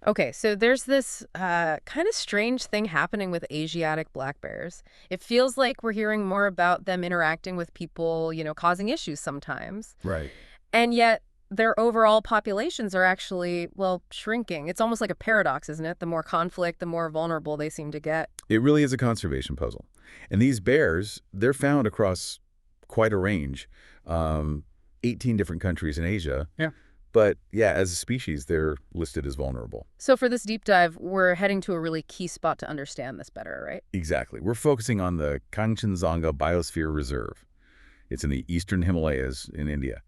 Okay, so there's this kind of strange thing happening with Asiatic black bears. It feels like we're hearing more about them interacting with people, causing issues sometimes. Right. And yet their overall populations are actually, well, shrinking. It's almost like a paradox, isn't it? The more conflict, the more vulnerable they seem to get. It really is a conservation puzzle. And these bears, they're found across quite a range, um, 18 different countries in Asia. Yeah. But yeah, as a species, they're listed as vulnerable. So for this deep dive, we're heading to a really key spot to understand this better, right? Exactly. We're focusing on the Khangchendzonga Biosphere Reserve. It's in the eastern Himalayas in India.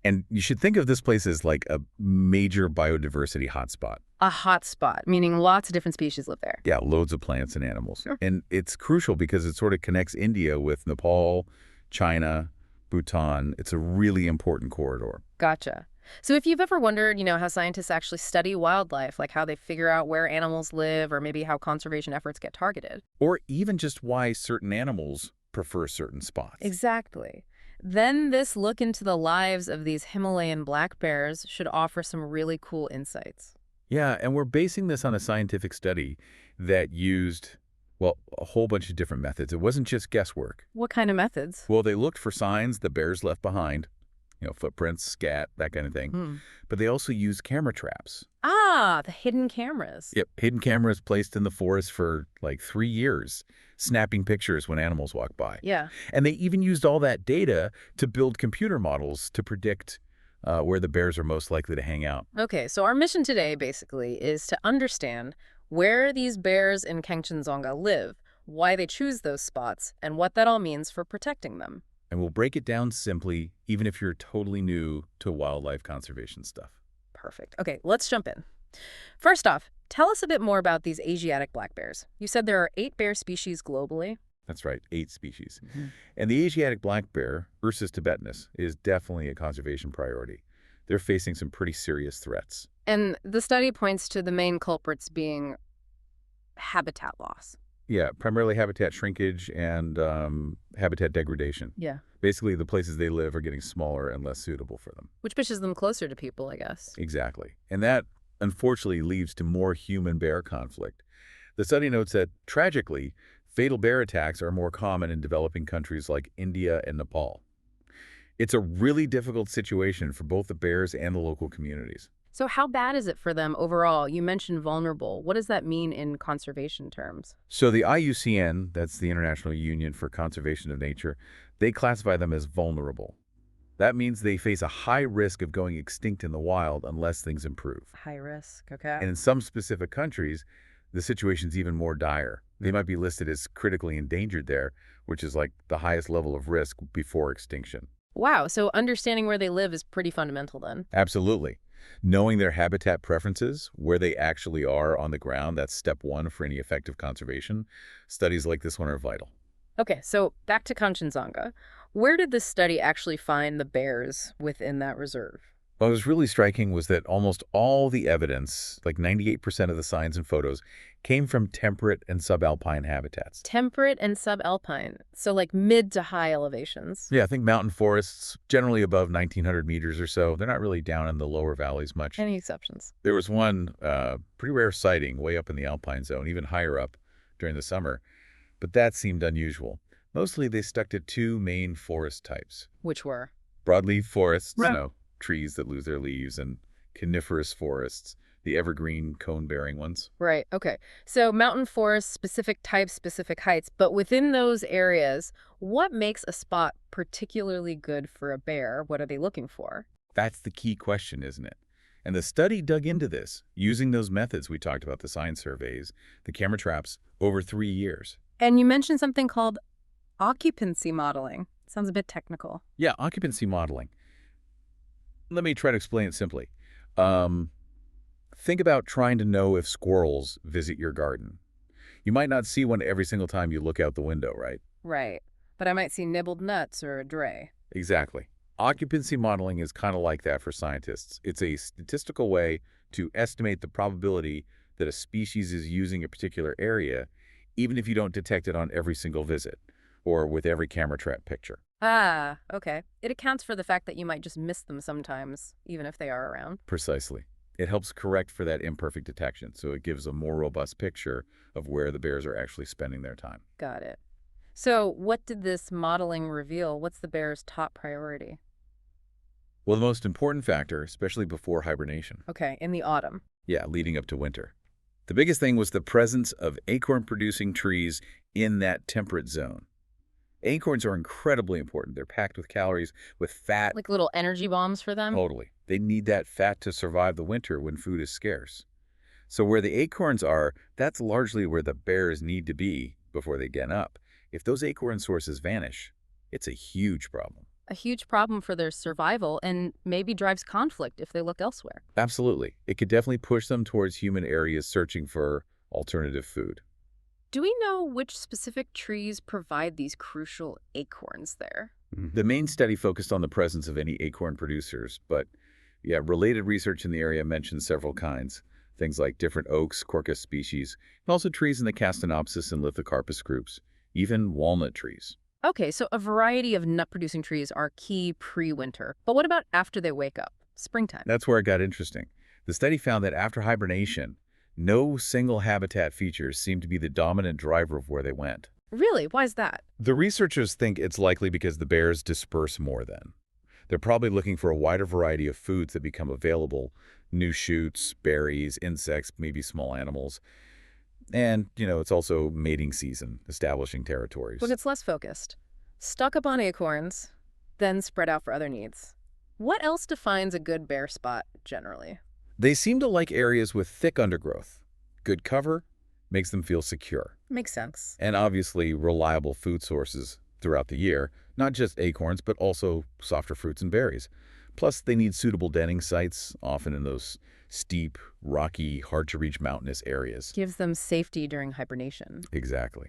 And you should think of this place as like a major biodiversity hotspot. A hot spot, meaning lots of different species live there. Yeah, loads of plants and animals. Sure. And it's crucial because it sort of connects India with Nepal, China, Bhutan. It's a really important corridor. Gotcha. So if you've ever wondered, how scientists actually study wildlife, like how they figure out where animals live or maybe how conservation efforts get targeted. Or even just why certain animals prefer certain spots. Exactly. Then this look into the lives of these Himalayan black bears should offer some really cool insights. Yeah, and we're basing this on a scientific study that used, well, a whole bunch of different methods. It wasn't just guesswork. What kind of methods? Well, they looked for signs the bears left behind, footprints, scat, that kind of thing. Hmm. But they also used camera traps. Ah, the hidden cameras. Yep, hidden cameras placed in the forest for like 3 years, snapping pictures when animals walk by. Yeah. And they even used all that data to build computer models to predict where the bears are most likely to hang out. Okay, so our mission today basically is to understand where these bears in Khangchendzonga live, why they choose those spots, and what that all means for protecting them. And we'll break it down simply, even if you're totally new to wildlife conservation stuff. Perfect. Okay, let's jump in. First off, tell us a bit more about these Asiatic black bears. You said there are 8 bear species globally. That's right, 8 species. Mhm. And the Asiatic black bear, Ursus tibetanus, is definitely a conservation priority. They're facing some pretty serious threats. And the study points to the main culprits being habitat loss. Yeah, primarily habitat shrinkage and habitat degradation. Yeah. Basically, the places they live are getting smaller and less suitable for them. Which pushes them closer to people, I guess. Exactly. And that, unfortunately, leads to more human-bear conflict. The study notes that, tragically, fatal bear attacks are more common in developing countries like India and Nepal. It's a really difficult situation for both the bears and the local communities. So how bad is it for them overall? You mentioned vulnerable. What does that mean in conservation terms? So the IUCN, that's the International Union for Conservation of Nature, they classify them as vulnerable. That means they face a high risk of going extinct in the wild unless things improve. High risk, okay. And in some specific countries, the situation's even more dire. They might be listed as critically endangered there, which is like the highest level of risk before extinction. Wow, so understanding where they live is pretty fundamental then. Absolutely. Knowing their habitat preferences, where they actually are on the ground, that's step one for any effective conservation. Studies like this one are vital. Okay, so back to Kanchenjunga. Where did this study actually find the bears within that reserve? What was really striking was that almost all the evidence, like 98% of the signs and photos, came from temperate and subalpine habitats. Temperate and subalpine, so like mid to high elevations. Yeah, I think mountain forests, generally above 1,900 meters or so. They're not really down in the lower valleys much. Any exceptions? There was one pretty rare sighting way up in the alpine zone, even higher up during the summer. But that seemed unusual. Mostly they stuck to 2 main forest types. Which were? Broadleaf forests, Right. trees that lose their leaves, and coniferous forests, the evergreen cone-bearing ones. Right, okay. So mountain forests, specific types, specific heights, but within those areas, what makes a spot particularly good for a bear? What are they looking for? That's the key question, isn't it? And the study dug into this, using those methods we talked about, the sign surveys, the camera traps, over 3 years. And you mentioned something called occupancy modeling. Sounds a bit technical. Yeah, occupancy modeling. Let me try to explain it simply. Think about trying to know if squirrels visit your garden. You might not see one every single time you look out the window, right? Right. But I might see nibbled nuts or a dray. Exactly. Occupancy modeling is kind of like that for scientists. It's a statistical way to estimate the probability that a species is using a particular area, even if you don't detect it on every single visit or with every camera trap picture. Ah, okay. It accounts for the fact that you might just miss them sometimes, even if they are around. Precisely. It helps correct for that imperfect detection, so it gives a more robust picture of where the bears are actually spending their time. Got it. So what did this modeling reveal? What's the bear's top priority? Well, the most important factor, especially before hibernation, Okay, in the autumn. yeah, leading up to winter. The biggest thing was the presence of acorn-producing trees in that temperate zone. Acorns are incredibly important. They're packed with calories, with fat. Like little energy bombs for them? Totally. They need that fat to survive the winter when food is scarce. So where the acorns are, that's largely where the bears need to be before they get up. If those acorn sources vanish, it's a huge problem. A huge problem for their survival and maybe drives conflict if they look elsewhere. Absolutely. It could definitely push them towards human areas searching for alternative food. Do we know which specific trees provide these crucial acorns there? The main study focused on the presence of any acorn producers, but yeah, related research in the area mentions several kinds. Things like different oaks, Quercus species, and also trees in the Castanopsis and Lithocarpus groups, even walnut trees. Okay, so a variety of nut-producing trees are key pre-winter. But what about after they wake up? Springtime. That's where it got interesting. The study found that after hibernation, no single habitat features seemed to be the dominant driver of where they went. Really? Why is that? The researchers think it's likely because the bears disperse more then. They're probably looking for a wider variety of foods that become available, new shoots, berries, insects, maybe small animals. And, it's also mating season, establishing territories. When it's less focused. Stock up on acorns, then spread out for other needs. What else defines a good bear spot, generally? They seem to like areas with thick undergrowth. Good cover makes them feel secure. Makes sense. And obviously reliable food sources throughout the year, not just acorns, but also softer fruits and berries. Plus, they need suitable denning sites, often in those steep, rocky, hard-to-reach mountainous areas. Gives them safety during hibernation. Exactly.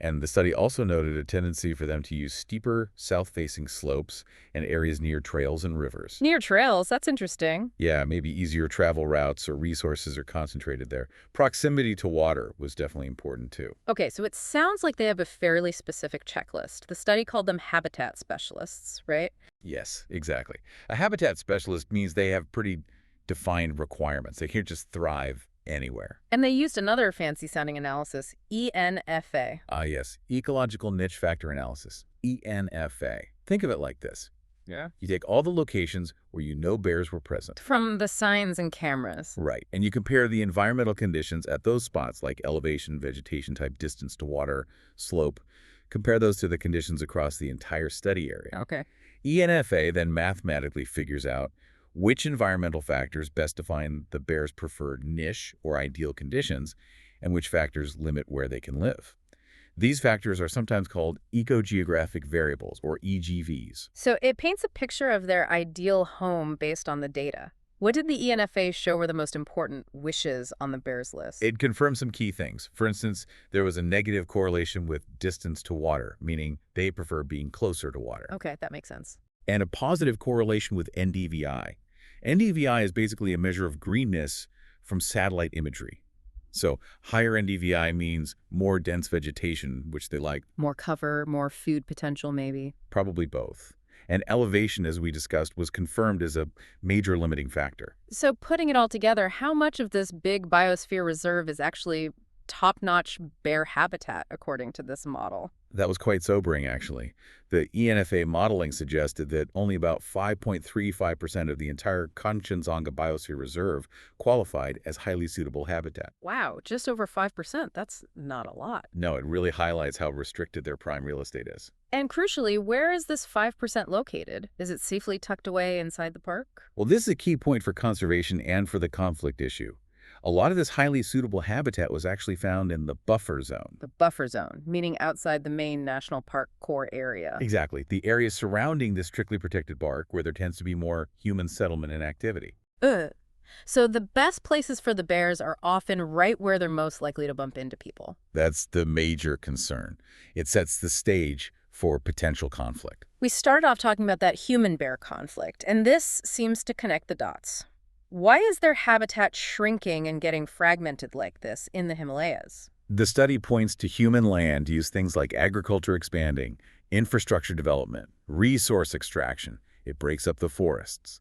And the study also noted a tendency for them to use steeper, south-facing slopes and areas near trails and rivers. Near trails, that's interesting. Yeah, maybe easier travel routes or resources are concentrated there. Proximity to water was definitely important too. Okay, so it sounds like they have a fairly specific checklist. The study called them habitat specialists, right? Yes, exactly. A habitat specialist means they have pretty defined requirements. They can't just thrive anywhere. And they used another fancy-sounding analysis, ENFA. Ah, yes. Ecological Niche Factor Analysis, ENFA. Think of it like this. Yeah. You take all the locations where you know bears were present. From the signs and cameras. Right. And you compare the environmental conditions at those spots, like elevation, vegetation type, distance to water, slope. Compare those to the conditions across the entire study area. Okay. ENFA then mathematically figures out which environmental factors best define the bear's preferred niche or ideal conditions, and which factors limit where they can live. These factors are sometimes called ecogeographic variables, or EGVs. So it paints a picture of their ideal home based on the data. What did the ENFA show were the most important wishes on the bear's list? It confirmed some key things. For instance, there was a negative correlation with distance to water, meaning they prefer being closer to water. Okay, that makes sense. And a positive correlation with NDVI. NDVI is basically a measure of greenness from satellite imagery. So higher NDVI means more dense vegetation, which they like. More cover, more food potential, maybe. Probably both. And elevation, as we discussed, was confirmed as a major limiting factor. So putting it all together, how much of this big biosphere reserve is actually top-notch bear habitat, according to this model? That was quite sobering, actually. The ENFA modeling suggested that only about 5.35% of the entire Khangchendzonga Biosphere Reserve qualified as highly suitable habitat. Wow, just over 5%. That's not a lot. No, it really highlights how restricted their prime real estate is. And crucially, where is this 5% located? Is it safely tucked away inside the park? Well, this is a key point for conservation and for the conflict issue. A lot of this highly suitable habitat was actually found in the buffer zone. The buffer zone, meaning outside the main national park core area. Exactly. The areas surrounding this strictly protected park where there tends to be more human settlement and activity. Ugh. So the best places for the bears are often right where they're most likely to bump into people. That's the major concern. It sets the stage for potential conflict. We started off talking about that human-bear conflict, and this seems to connect the dots. Why is their habitat shrinking and getting fragmented like this in the Himalayas? The study points to human land use things like agriculture expanding, infrastructure development, resource extraction. It breaks up the forests.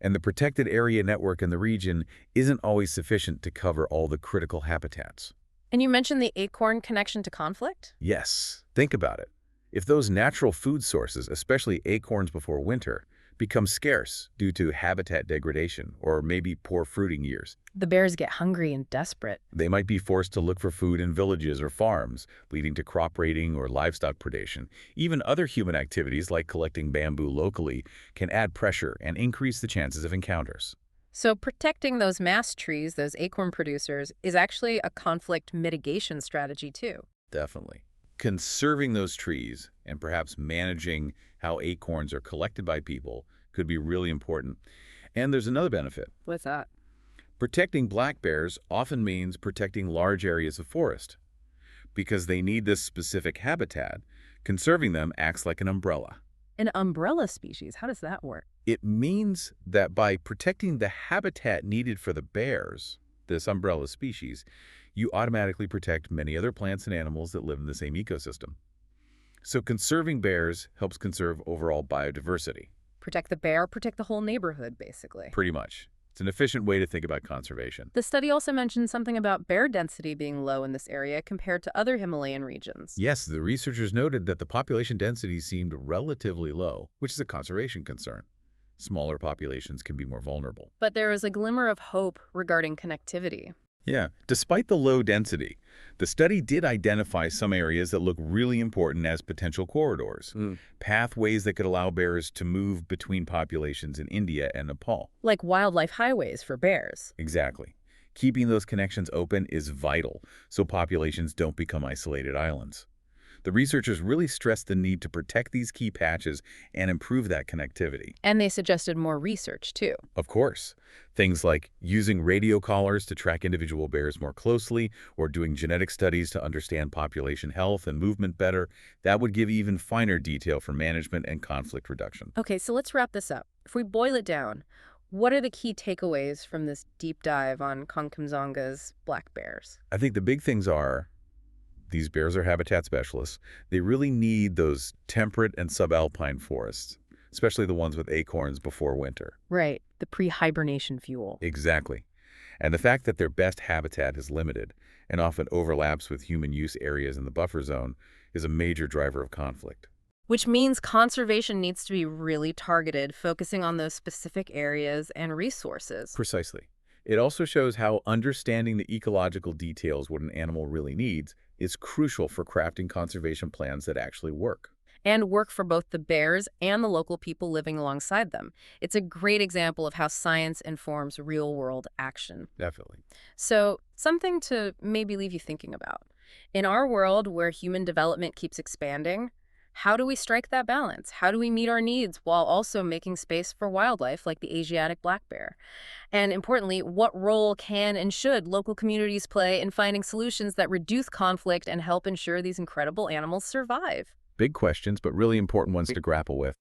And the protected area network in the region isn't always sufficient to cover all the critical habitats. And you mentioned the acorn connection to conflict? Yes, think about it. If those natural food sources, especially acorns before winter, become scarce due to habitat degradation or maybe poor fruiting years, The bears get hungry and desperate. they might be forced to look for food in villages or farms, leading to crop raiding or livestock predation. Even other human activities like collecting bamboo locally can add pressure and increase the chances of encounters. So protecting those mast trees, those acorn producers, is actually a conflict mitigation strategy too. Definitely. Conserving those trees and perhaps managing how acorns are collected by people could be really important. And there's another benefit. What's that? Protecting black bears often means protecting large areas of forest. Because they need this specific habitat, conserving them acts like an umbrella. An umbrella species, how does that work? It means that by protecting the habitat needed for the bears, this umbrella species, you automatically protect many other plants and animals that live in the same ecosystem. So conserving bears helps conserve overall biodiversity. Protect the bear, protect the whole neighborhood, basically. Pretty much. It's an efficient way to think about conservation. The study also mentioned something about bear density being low in this area compared to other Himalayan regions. Yes, the researchers noted that the population density seemed relatively low, which is a conservation concern. Smaller populations can be more vulnerable. But there is a glimmer of hope regarding connectivity. Yeah, despite the low density, the study did identify some areas that look really important as potential corridors, pathways that could allow bears to move between populations in India and Nepal. Like wildlife highways for bears. Exactly. Keeping those connections open is vital so populations don't become isolated islands. The researchers really stressed the need to protect these key patches and improve that connectivity. And they suggested more research, too. Of course, things like using radio collars to track individual bears more closely or doing genetic studies to understand population health and movement better, that would give even finer detail for management and conflict reduction. Okay, so let's wrap this up. If we boil it down, what are the key takeaways from this deep dive on Khangchendzonga's black bears? I think the big things are these bears are habitat specialists. They really need those temperate and subalpine forests, especially the ones with acorns before winter. Right, the pre-hibernation fuel. Exactly. And the fact that their best habitat is limited and often overlaps with human use areas in the buffer zone is a major driver of conflict. Which means conservation needs to be really targeted, focusing on those specific areas and resources. Precisely. It also shows how understanding the ecological details what an animal really needs is crucial for crafting conservation plans that actually work. And work for both the bears and the local people living alongside them. It's a great example of how science informs real-world action. Definitely. So, something to maybe leave you thinking about. In our world where human development keeps expanding, how do we strike that balance? How do we meet our needs while also making space for wildlife like the Asiatic black bear? And importantly, what role can and should local communities play in finding solutions that reduce conflict and help ensure these incredible animals survive? Big questions, but really important ones to grapple with.